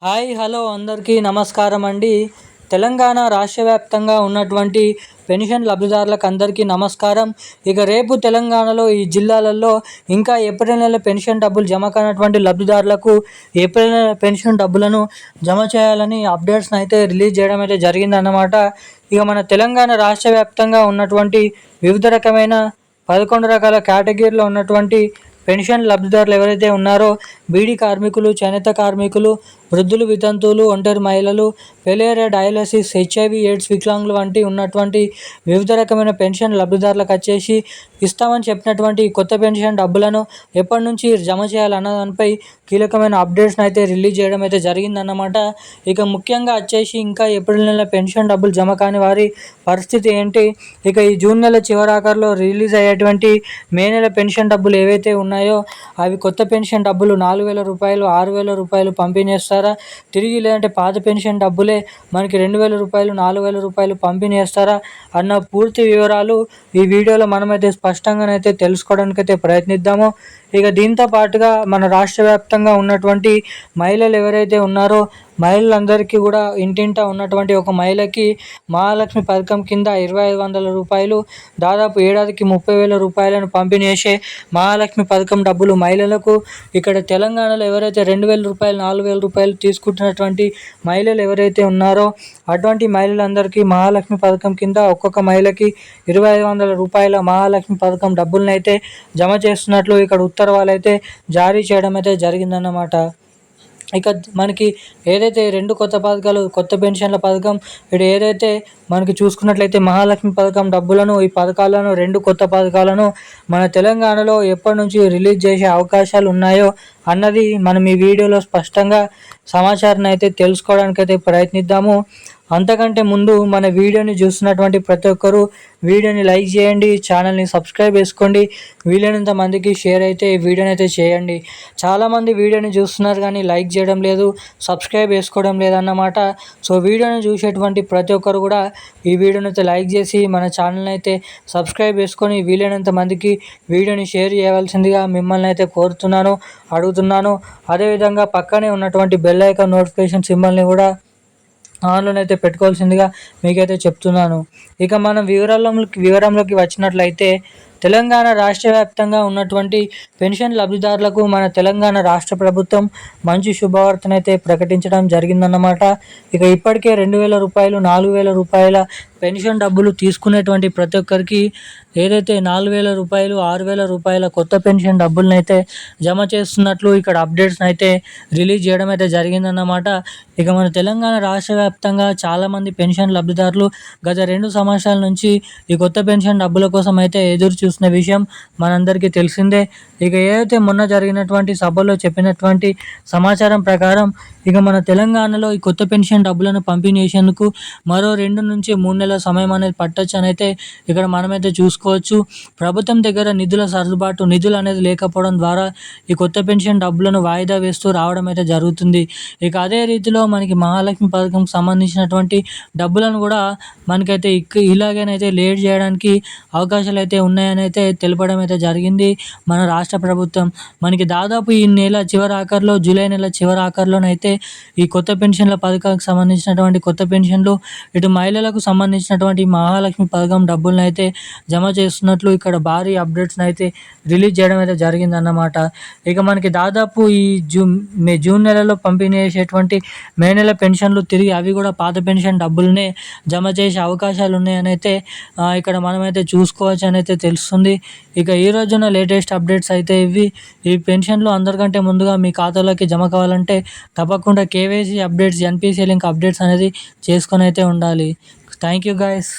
Hi hello అందరికీ నమస్కారం అండి. తెలంగాణ రాష్ట్ర వ్యాప్తంగా ఉన్నటువంటి పెన్షన్ లబ్ధిదారులకు అందరికీ నమస్కారం. ఇక రేపు తెలంగాణలో ఈ జిల్లాలలో ఇంకా ఏప్రిల్ నెల పెన్షన్ డబ్బులు జమ కానటువంటి లబ్ధిదారులకు ఏప్రిల్ నెల పెన్షన్ డబ్బులను జమ చేయాలని అప్డేట్స్ని అయితే రిలీజ్ చేయడం అయితే జరిగిందన్నమాట. ఇక మన తెలంగాణ రాష్ట్ర వ్యాప్తంగా ఉన్నటువంటి వివిధ రకమైన 11 రకాల కేటగిరీలో ఉన్నటువంటి పెన్షన్ లబ్ధిదారులు ఎవరైతే ఉన్నారో బీడీ కార్మికులు, చేనేత కార్మికులు, వృద్ధులు, వితంతువులు, ఒంటరి మహిళలు, ఫెయిలియర్ డయాలసిస్, హెచ్ఐవి ఎయిడ్స్, వికలాంగులు వంటి ఉన్నటువంటి వివిధ రకమైన పెన్షన్ లబ్ధిదారులకు వచ్చేసి ఇస్తామని చెప్పినటువంటి కొత్త పెన్షన్ డబ్బులను ఎప్పటి నుంచి జమ చేయాలన్న దానిపై కీలకమైన అప్డేట్స్ని అయితే రిలీజ్ చేయడం అయితే జరిగిందన్నమాట. ఇక ముఖ్యంగా వచ్చేసి ఇంకా ఏప్రిల్ నెల పెన్షన్ డబ్బులు జమ కాని వారి పరిస్థితి ఏంటి, ఇక ఈ జూన్ నెల చివరాఖరులో రిలీజ్ అయ్యేటువంటి మే నెల పెన్షన్ డబ్బులు ఏవైతే ఉన్నాయో అవి కొత్త పెన్షన్ డబ్బులు 4,000 రూపాయలు, 6,000 రూపాయలు పంపిణీ చేస్తారా, తిరిగి లేదంటే పాత పెన్షన్ డబ్బులే మనకి 2,000 రూపాయలు, 4,000 రూపాయలు పంపిణీ చేస్తారా అన్న పూర్తి వివరాలు ఈ వీడియోలో మనమైతే స్పష్టంగానైతే తెలుసుకోవడానికి అయితే ప్రయత్నిద్దాము. ఇక దీంతో పాటుగా మన రాష్ట్ర వ్యాప్తంగా ఉన్నటువంటి మహిళలు ఎవరైతే ఉన్నారో మహిళలందరికీ కూడా ఇంటింటా ఉన్నటువంటి ఒక మహిళకి మహాలక్ష్మి పథకం కింద 2,500 రూపాయలు, దాదాపు ఏడాదికి 30,000 రూపాయలను పంపిణీ చేసే మహాలక్ష్మి పథకం డబ్బులు మహిళలకు ఇక్కడ తెలంగాణలో ఎవరైతే 2,000 రూపాయలు, 4,000 రూపాయలు తీసుకుంటున్నటువంటి మహిళలు ఎవరైతే ఉన్నారో అటువంటి మహిళలందరికీ మహాలక్ష్మి పథకం కింద ఒక్కొక్క మహిళకి 2,500 రూపాయల మహాలక్ష్మి పథకం డబ్బులను అయితే జమ చేస్తున్నట్లు ఇక్కడ ఉత్తర్వులు అయితే జారీ చేయడం అయితే జరిగిందన్నమాట. ఇక మనకి ఏదైతే 2 కొత్త పథకాలు, కొత్త పెన్షన్ల పథకం, ఇప్పుడు ఏదైతే మనకి చూసుకున్నట్లయితే మహాలక్ష్మి పథకం డబ్బులను, ఈ పథకాలను 2 కొత్త పథకాలను మన తెలంగాణలో ఎప్పటి నుంచి రిలీజ్ చేసే అవకాశాలు ఉన్నాయో అన్నది మనం ఈ వీడియోలో స్పష్టంగా సమాచారాన్ని అయితే తెలుసుకోవడానికి అయితే ప్రయత్నిద్దాము. అంతకంటే ముందు మన వీడియోని చూస్తున్నటువంటి ప్రతి ఒక్కరూ వీడియోని లైక్ చేయండి, ఛానల్ని సబ్స్క్రైబ్ చేసుకోండి, వీలైనంత మందికి షేర్ అయితే ఈ వీడియోని అయితే చేయండి. చాలామంది వీడియోని చూస్తున్నారు కానీ లైక్ చేయడం లేదు, సబ్స్క్రైబ్ చేసుకోవడం లేదన్నమాట. సో వీడియోని చూసేటువంటి ప్రతి ఒక్కరు కూడా ఈ వీడియోని అయితే లైక్ చేసి మన ఛానల్ని అయితే సబ్స్క్రైబ్ చేసుకొని వీలైనంత మందికి వీడియోని షేర్ చేయవలసిందిగా మిమ్మల్ని అయితే కోరుతున్నాను, అడుగుతున్నాను. అదేవిధంగా పక్కనే ఉన్నటువంటి బెల్ ఐకాన్ నోటిఫికేషన్ సింబల్ని కూడా ఆన్లోనైతే పెట్టుకోవాల్సిందిగా మీకైతే చెప్తున్నాను. ఇక మనం వివరంలోకి వచ్చినట్లయితే తెలంగాణ రాష్ట్ర వ్యాప్తంగా ఉన్నటువంటి పెన్షన్ లబ్ధిదారులకు మన తెలంగాణ రాష్ట్ర ప్రభుత్వం మంచి శుభవార్తనైతే ప్రకటించడం జరిగిందన్నమాట. ఇక ఇప్పటికే 2,000 రూపాయలు, 4,000 రూపాయల పెన్షన్ డబ్బులు తీసుకునేటువంటి ప్రతి ఒక్కరికి ఏదైతే 4,000 రూపాయలు, 6,000 రూపాయల కొత్త పెన్షన్ డబ్బులను అయితే జమ చేస్తున్నట్లు ఇక్కడ అప్డేట్స్ని అయితే రిలీజ్ చేయడం అయితే జరిగిందన్నమాట. ఇక మన తెలంగాణ రాష్ట్ర వ్యాప్తంగా చాలామంది పెన్షన్ లబ్ధిదారులు గత 2 సంవత్సరాల నుంచి ఈ కొత్త పెన్షన్ డబ్బుల కోసం అయితే ఎదురు చూస్తున్న విషయం మనందరికీ తెలిసిందే. ఇక ఏదైతే మొన్న జరిగినటువంటి సభలో చెప్పినటువంటి సమాచారం ప్రకారం ఇక మన తెలంగాణలో ఈ కొత్త పెన్షన్ డబ్బులను పంపిణీ చేసేందుకు మరో 2 నుంచి 3 నెలల సమయం అనేది పట్టొచ్చు అని అయితే ఇక్కడ మనమైతే చూసుకోవచ్చు. ప్రభుత్వం దగ్గర నిధులు అనేది లేకపోవడం ద్వారా ఈ కొత్త పెన్షన్ డబ్బులను వాయిదా వేస్తూ రావడం అయితే జరుగుతుంది. ఇక అదే రీతిలో మనకి మహాలక్ష్మి పథకంకి సంబంధించినటువంటి డబ్బులను కూడా మనకైతే ఇలాగేనైతే లేట్ చేయడానికి అవకాశాలు అయితే ఉన్నాయని అయితే తెలపడం అయితే జరిగింది మన రాష్ట్ర ప్రభుత్వం. మనకి దాదాపు ఈ నెల చివరి ఆఖరిలో, జూలై నెల చివరి ఆఖరిలోనైతే ఈ కొత్త పెన్షన్ల పథకానికి సంబంధించినటువంటి కొత్త పెన్షన్లు, ఇటు మహిళలకు సంబంధించినటువంటి మహాలక్ష్మి పథకం డబ్బులను అయితే జమ చేస్తున్నట్లు ఇక్కడ భారీ అప్డేట్స్ని అయితే రిలీజ్ చేయడం అయితే జరిగిందన్నమాట. ఇక మనకి దాదాపు ఈ జూన్ నెలలో పంపిణీ చేసేటువంటి మే నెల పెన్షన్లు తిరిగి అవి కూడా పాత పెన్షన్ డబ్బులనే జమ చేసే అవకాశాలు ఉన్నాయని అయితే ఇక్కడ మనమైతే చూసుకోవచ్చు అని అయితే తెలుస్తుంది. ఇక ఈ రోజున లేటెస్ట్ అప్డేట్స్ అయితే ఇవి. ఈ పెన్షన్లు అందరికంటే ముందుగా మీ ఖాతాలోకి జమ కావాలంటే తప్పకుండా KYC updates, NPCI link updates అనేది చేసుకొని అయితే ఉండాలి. Thank you guys.